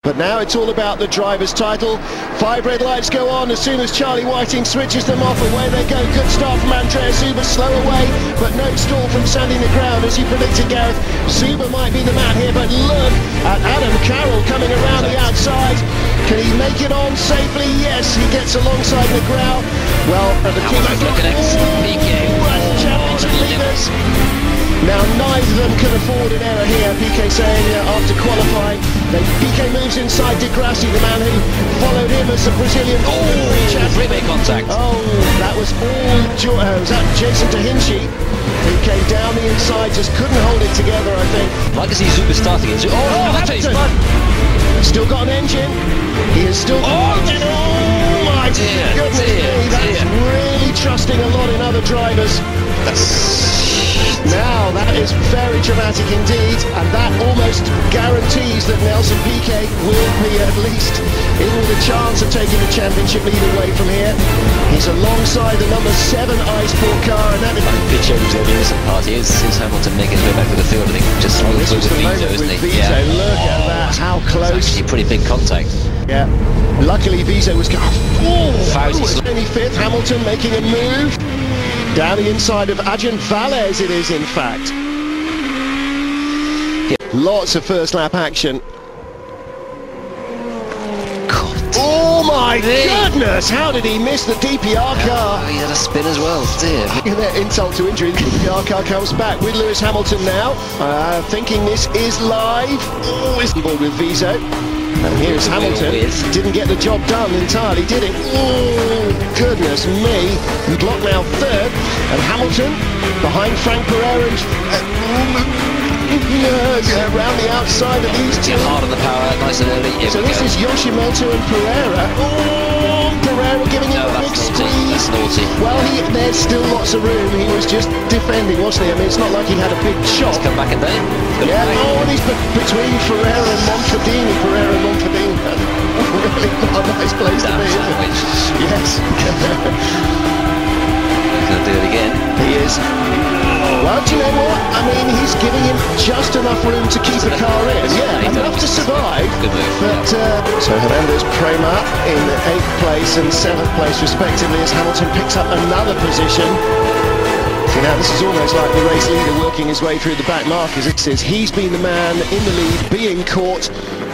But now it's all about the driver's title. 5 red lights go on as soon as Charlie Whiting switches them off. Away they go. Good start from Andreas Zuber. Slow away, but no stall from sanding the ground as you predicted, Gareth. Zuber might be the man here, but look at Adam Carroll coming around the outside. Can he make it on safely? Yes, he gets alongside McGraw. Well, the team is looking at championship leaders. Now neither of them can afford an error here. Piquet saying after qualifying, Piquet moves inside De Grassi, the man who followed him as the Brazilian freeway contact. Oh, that was all was that Jason Tahinchi, who came down the inside, just couldn't hold it together, I think. Like to see Zuber starting it. Hamilton! Still got an engine. He is still... Oh my goodness me, that's really trusting a lot in other drivers. Now that is very dramatic indeed, and that almost guarantees that Nelson Piquet will be at least in with a chance of taking the championship lead away from here. He's alongside the number 7 Iceport car, and that is... Piquet was the innocent part. Here's Hamilton making his way back to the field, I think. Just this was the moment with Vito, yeah. Look at that, how close. It's actually pretty big contact. Yeah, luckily Vito was going... only 5th, Hamilton making a move. Down the inside of Adrian Valles it is, in fact. Yeah. Lots of first lap action. God. Oh my goodness! How did he miss the DPR car? Oh, he had a spin as well, dear. Insult to injury, the DPR car comes back with Lewis Hamilton now. Thinking this is live. Oh, Istanbul with Vito. And here's Hamilton. Didn't get the job done entirely, did it? Oh, goodness me. Glock now 3rd. And Hamilton behind Frank Pereira around the outside of these two. Hard on the power, nice and early. So this is Yoshimoto and Pereira. Oh, Pereira giving him a big squeeze. That's naughty. Well, there's still lots of room. He was just defending, wasn't he? I mean, it's not like he had a big shot. He's come back a bit. Yeah, and he's between Pereira and Monfordini. Pereira and Monfordini. Really not a nice place to be, is it? Yes. He's going to do it again. He is. Well, do you know what? I mean, he's giving him just enough room to keep the car in. Yeah, enough to survive. Good move. But, so Hernandez, Prema in 8th place and 7th place respectively as Hamilton picks up another position. See, now this is almost like the race leader working his way through the back markers. It says he's been the man in the lead, being caught.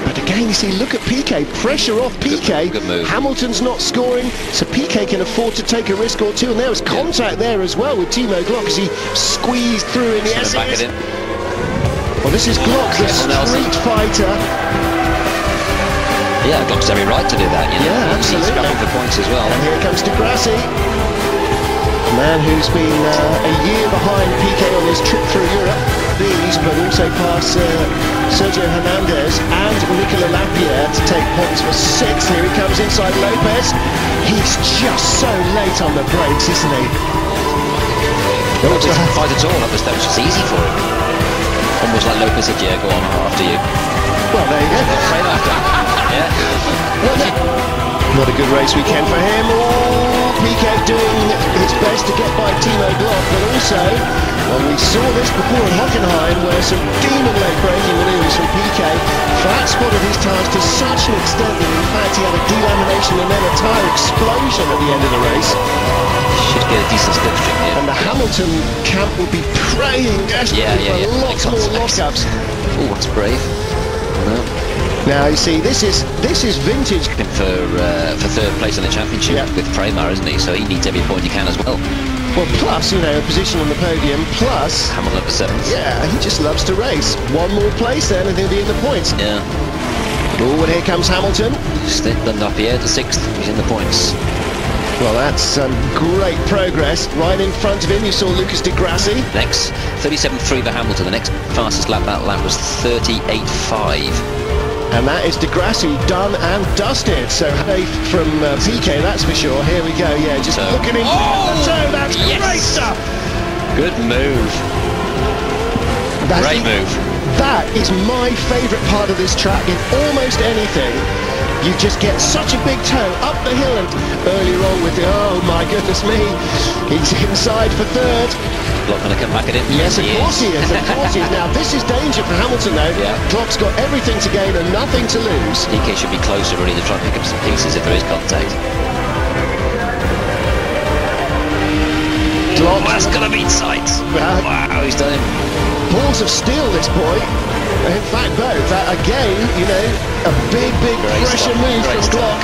But again, you see, look at Piquet, pressure off Piquet. Good move. Hamilton's not scoring, so Piquet can afford to take a risk or two. And there was contact there as well with Timo Glock as he squeezed through in the SS. Well, this is Glock, the street fighter. Yeah, Glock's every right to do that, you know. Yeah, absolutely. He's scrapping for points as well. And here comes De Grassi. A man who's been a year behind Piquet on his trip through Europe, but also past Sergio Hernandez and Nicola Lapierre to take points for 6th. Here he comes inside Lopez. He's just so late on the brakes, isn't he? He doesn't fight at all up the steps. It's easy for him. Almost like Lopez said, yeah, go on, after you. Well, there you go. Straight after. Yeah. Not a good race weekend for him. Oh, Piquet doing his best to get by Timo Glock, but also, well, we saw this before in Hockenheim where some demon leg braking manoeuvres from Piquet flat-spotted his tyres to such an extent that in fact he had a delamination and then a tyre explosion at the end of the race. Should get a decent slipstream here. And the Hamilton camp will be praying desperately for lots more lockups. Oh, that's brave. No. Now you see, this is vintage. For 3rd place in the championship with Prema, isn't he? So he needs every point he can as well. Well, plus, you know, a position on the podium, plus... Hamilton at the 7th. Yeah, he just loves to race. One more place then and he'll be in the points. Yeah. Oh, and here comes Hamilton. Then up here, the 6th, he's in the points. Well, that's some great progress. Right in front of him, you saw Lucas Di Grassi. Next, 37.3 for Hamilton. The next fastest lap that lap was 38.5. And that is Di Grassi done and dusted. So hey, from Piquet, that's for sure. Here we go. Yeah, just looking in. Oh, that's great stuff. Good move. Great move. That is my favourite part of this track. In almost anything, you just get such a big toe up the hill. And earlier on with the, oh my goodness me, he's inside for 3rd. Glock going to come back at him? Yes, of course he is. Of course he is. Now, this is danger for Hamilton, though. Yeah. Glock's got everything to gain and nothing to lose. DK should be closer, really, to try and pick up some pieces if there is contact. Glock. That's going to beat sights. Wow, he's done him. Balls of steel, this boy. In fact, both. Again, you know, a big pressure move from Glock.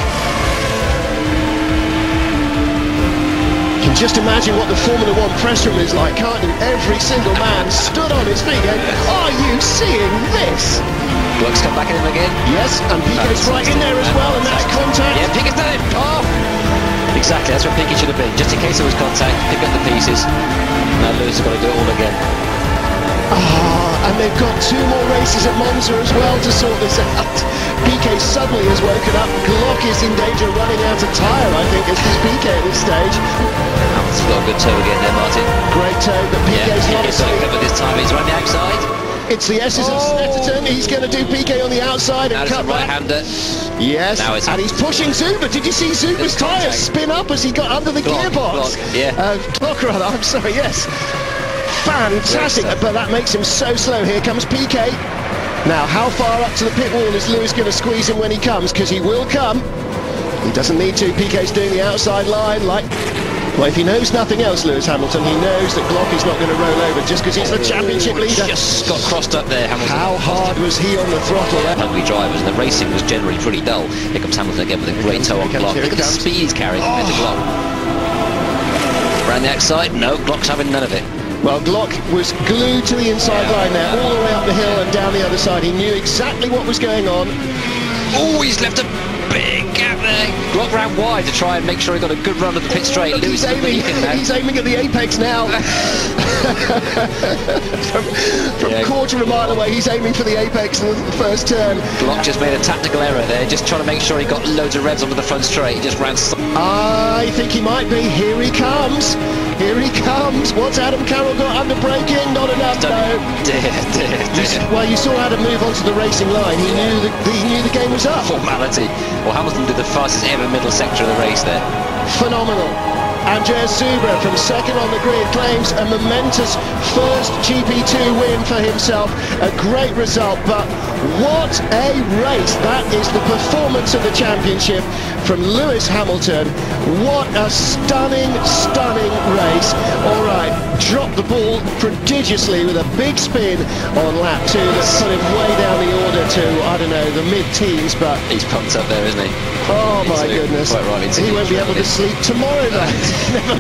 You can just imagine what the Formula One press room is like, can't you? Every single man stood on his feet going, are you seeing this? Glock's come back at him again. Yes, and Piquet's right in there as well, and that's contact. Yeah, Piquet's done it. Oh! Exactly, that's where Piquet should have been. Just in case there was contact, pick up the pieces. Now Lewis has got to do it all again. And they've got 2 more races at Monza as well to sort this out. Piquet suddenly has woken up. Glock is in danger of running out of tyre, I think, as is Piquet at this stage. Hamilton's got a good toe again there, Martin. Great toe, but Piquet's not he's asleep. but this time he's around the outside. It's the S's of Snetterton. He's going to do Piquet on the outside and cut back. Right-hander. Yes, and he's pushing Zuber. Did you see Zuber's tyres spin up as he got under the gearbox? Glock, rather, I'm sorry, yes. Fantastic, but that makes him so slow. Here comes Piquet. Now, how far up to the pit wall is Lewis going to squeeze him when he comes? Because he will come. He doesn't need to. Piquet's doing the outside line like... Well, if he knows nothing else, Lewis Hamilton, he knows that Glock is not going to roll over just because he's the championship leader. Just got crossed up there, Hamilton. How hard was he on the throttle there? Hungry drivers, and the racing was generally pretty dull. Here comes Hamilton again with a great toe on Glock. Look at the speed he's carrying compared to Glock. Around the outside, no, Glock's having none of it. Well, Glock was glued to the inside line there, all the way up the hill and down the other side. He knew exactly what was going on. Oh, he's left a big gap there. Glock ran wide to try and make sure he got a good run of the pit straight. He's aiming at the apex now. from quarter of a mile away, he's aiming for the apex in the first turn. Glock just made a tactical error there, just trying to make sure he got loads of revs onto the front straight. He just ran... I think he might be. Here he comes. Here he comes. What's Adam Carroll got under braking? Not enough, though. Well, you saw Adam move onto the racing line. He knew the game was up. Formality. Well, Hamilton did the fastest ever middle sector of the race there. Phenomenal. Andreas Zuber from second on the grid claims a momentous first GP2 win for himself. A great result, but what a race. That is the performance of the championship from Lewis Hamilton. What a stunning race. All right, dropped the ball prodigiously with a big spin on lap 2 that put him way down the order to, I don't know, the mid-teens, but... He's pumped up there, isn't he? Oh my goodness. Quite right. He won't be able to sleep tomorrow night. Never